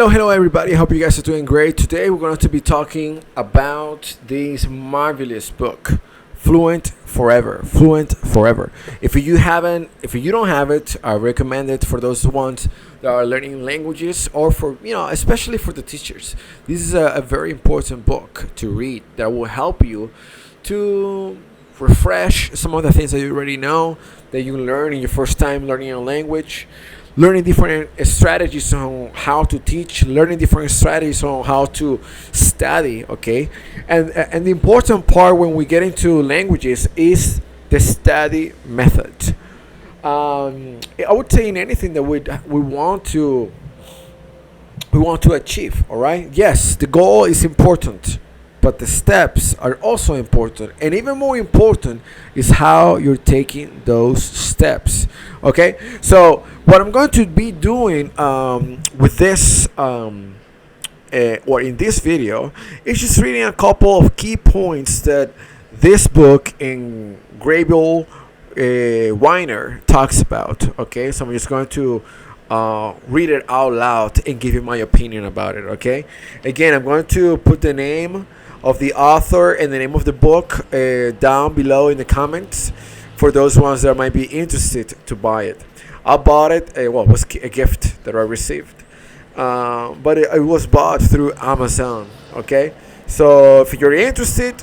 Hello, everybody. Hope you guys are doing great. Today, we're going to be talking about this marvelous book, Fluent Forever. Fluent Forever. If you don't have it, I recommend it for those ones that are learning languages, or for especially for the teachers. This is a very important book to read that will help you to refresh some of the things that you already know that you learn in your first time learning a language, learning different strategies on how to teach, learning different strategies on how to study. Okay, and the important part when we get into languages is the study method. I would say in anything that we want to achieve. All right, yes, the goal is important, but the steps are also important, and even more important is how you're taking those steps. Okay, so what I'm going to be doing with this or in this video is just reading a couple of key points that this book in Gabriel Wyner talks about. Okay, so I'm just going to read it out loud and give you my opinion about it. Okay, again, I'm going to put the name of the author and the name of the book down below in the comments for those ones that might be interested to buy it. I bought it. It was a gift that I received, but it was bought through Amazon. Okay, so if you're interested,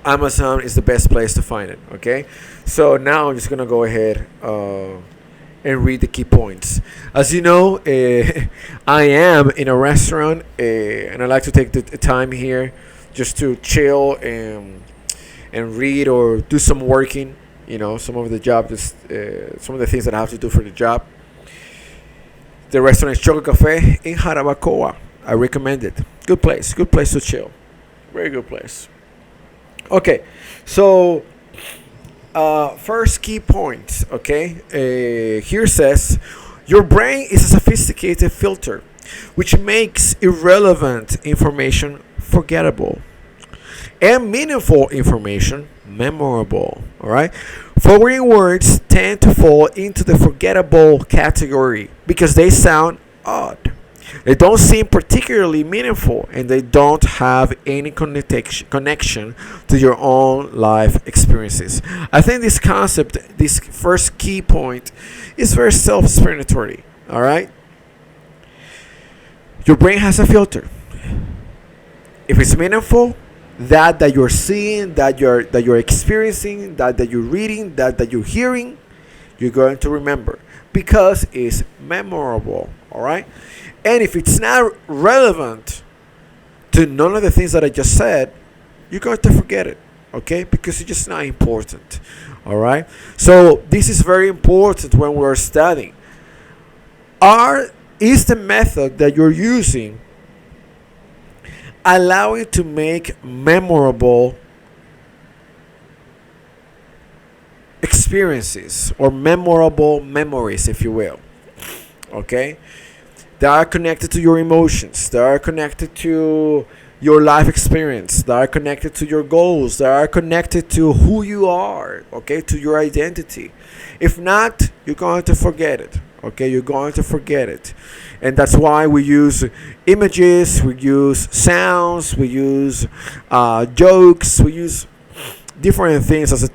Amazon is the best place to find it. Okay, so now I'm just gonna go ahead and read the key points. As you know, I am in a restaurant, and I like to take the time here just to chill and read or do some working. Some of the job, some of the things that I have to do for the job. The restaurant is Choco Cafe in Jarabacoa. I recommend it. Good place to chill. Very good place. Okay, so first key point. Okay, here says your brain is a sophisticated filter, which makes irrelevant information forgettable and meaningful information memorable. All right, foreign words tend to fall into the forgettable category because they sound odd. They don't seem particularly meaningful, and they don't have any connection to your own life experiences. I think this concept, this first key point, is very self-explanatory. All right, your brain has a filter. If it's meaningful, that you're seeing, that you're experiencing, that you're reading, that you're hearing, you're going to remember because it's memorable. All right, and if it's not relevant to none of the things that I just said, you're going to forget it. Okay, because it's just not important. All right, so this is very important when we're studying. Is the method that you're using allow you to make memorable experiences or memorable memories, if you will. Okay, that are connected to your emotions, that are connected to your life experience, that are connected to your goals, that are connected to who you are, okay, to your identity. If not, you're going to forget it. Okay, you're going to forget it. And that's why we use images, we use sounds, we use jokes, we use different things as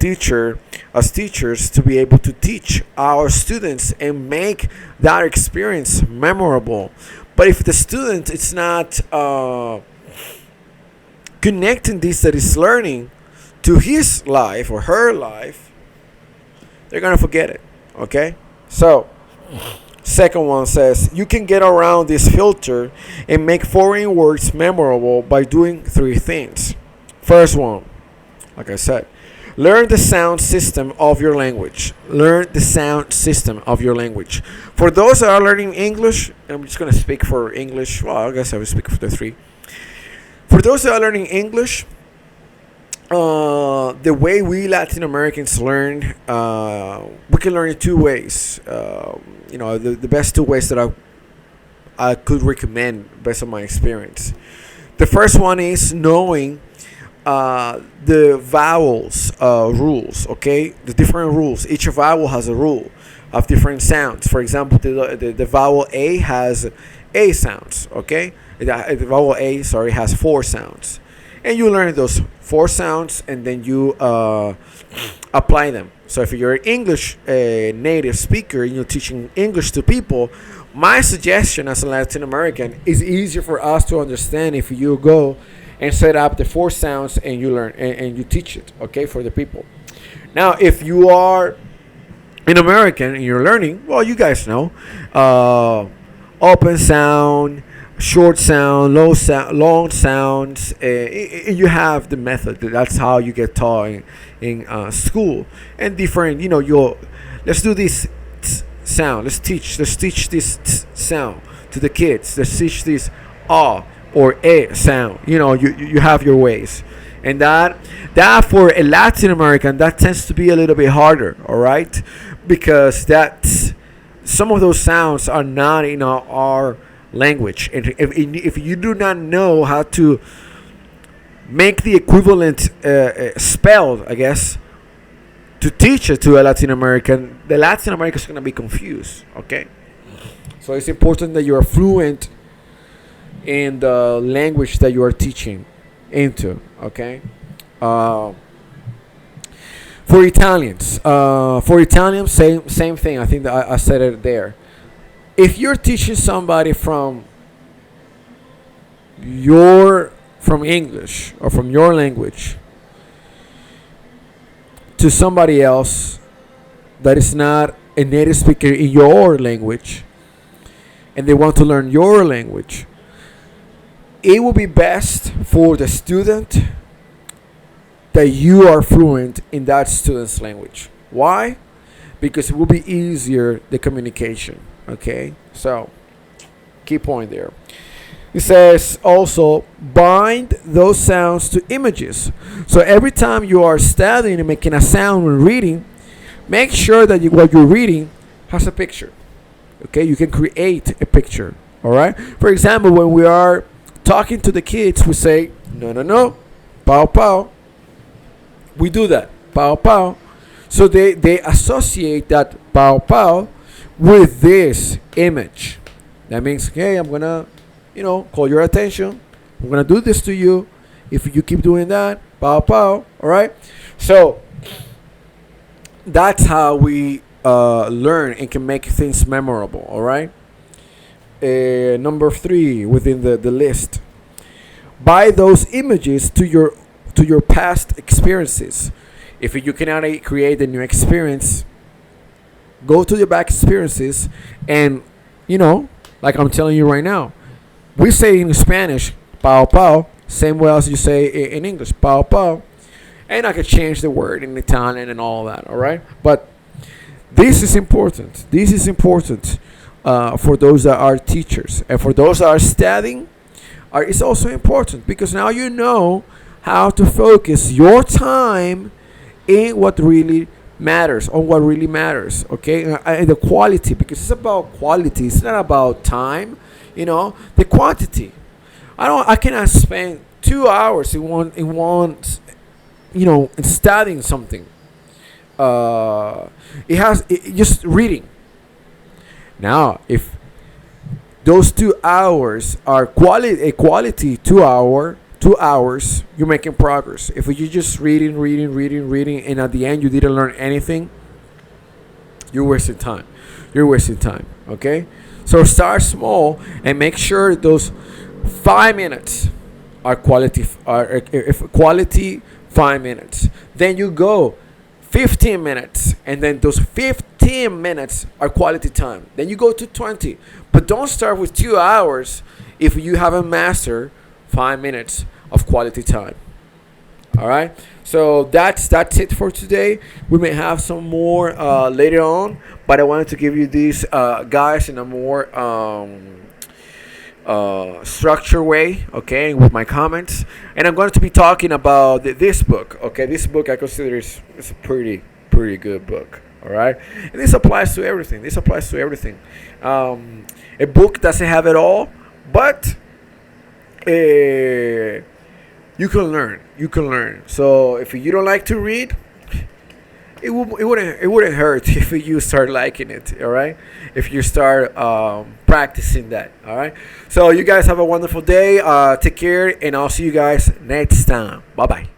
teachers to be able to teach our students and make that experience memorable. But if the student is not connecting this that is learning to his life or her life, they're going to forget it. Okay, so second one says you can get around this filter and make foreign words memorable by doing three things. First one, like I said, learn the sound system of your language. Learn the sound system of your language. For those that are learning English, I'm just going to speak for English. Well, I guess I will speak for the three. For those that are learning English, the way we Latin Americans learn, we can learn in two ways. The best two ways that I could recommend based on my experience. The first one is knowing the vowels rules. Okay, the different rules. Each vowel has a rule of different sounds. For example, the vowel A has A sounds. Okay, the vowel A, sorry, has 4 sounds, and you learn those 4 sounds, and then you apply them. So if you're an English native speaker and you're teaching English to people, my suggestion as a Latin American is easier for us to understand if you go and set up the 4 sounds and you learn and you teach it, okay, for the people. Now, if you are an American and you're learning, well, you guys know, open sound, short sound, long sounds. You have the method. That's how you get taught in school. And different, let's do this sound. Let's teach this sound to the kids. Let's teach this or a sound. You have your ways. And that for a Latin American, that tends to be a little bit harder, all right? Because some of those sounds are not in our language. And if you do not know how to make the equivalent spelled, I guess, to teach it to a Latin American, the Latin American is going to be confused, okay? So it's important that you are fluent in the language that you are teaching into, okay? For Italians, same thing. I think that I said it there. If you're teaching somebody from English or from your language to somebody else that is not a native speaker in your language and they want to learn your language, it will be best for the student that you are fluent in that student's language. Why? Because it will be easier, the communication. Okay? So, key point there. It says also, bind those sounds to images. So every time you are studying and making a sound when reading, make sure that what you're reading has a picture. Okay? You can create a picture. Alright? For example, when we are talking to the kids, we say, no, pow, pow. We do that, pow, pow. So they associate that pow, pow with this image. That means, hey, I'm going to, call your attention. I'm going to do this to you. If you keep doing that, pow, pow. All right? So that's how we learn and can make things memorable. All right? Number 3 within the list. Buy those images to your past experiences. If you cannot create a new experience, go to your back experiences and, like I'm telling you right now, we say in Spanish, pow, pow, same way as you say in English, pow, pow. And I could change the word in Italian and all that, all right? But this is important. This is important for those that are teachers. And for those that are studying, it's also important because now you know how to focus your time in what really matters, okay? And the quality, because it's about quality. It's not about time, the quantity. I cannot spend 2 hours in one in studying something. Just reading. Now, if those 2 hours are quality 2 hours, you're making progress. If you just reading, and at the end you didn't learn anything, you're wasting time. Okay? So start small and make sure those 5 minutes are quality 5 minutes. Then you go 15 minutes, and then those 15 minutes are quality time. Then you go to 20. But don't start with 2 hours if you haven't mastered 5 minutes of quality time. All right? So that's it for today. We may have some more later on, but I wanted to give you these guys in a more structured way, okay, with my comments. And I'm going to be talking about this book, okay? This book I consider is a pretty good book, all right? And this applies to everything. A book doesn't have it all, but you can learn. So if you don't like to read, it wouldn't hurt if you start liking it. All right, if you start practicing that. All right. So you guys have a wonderful day. Take care, and I'll see you guys next time. Bye bye.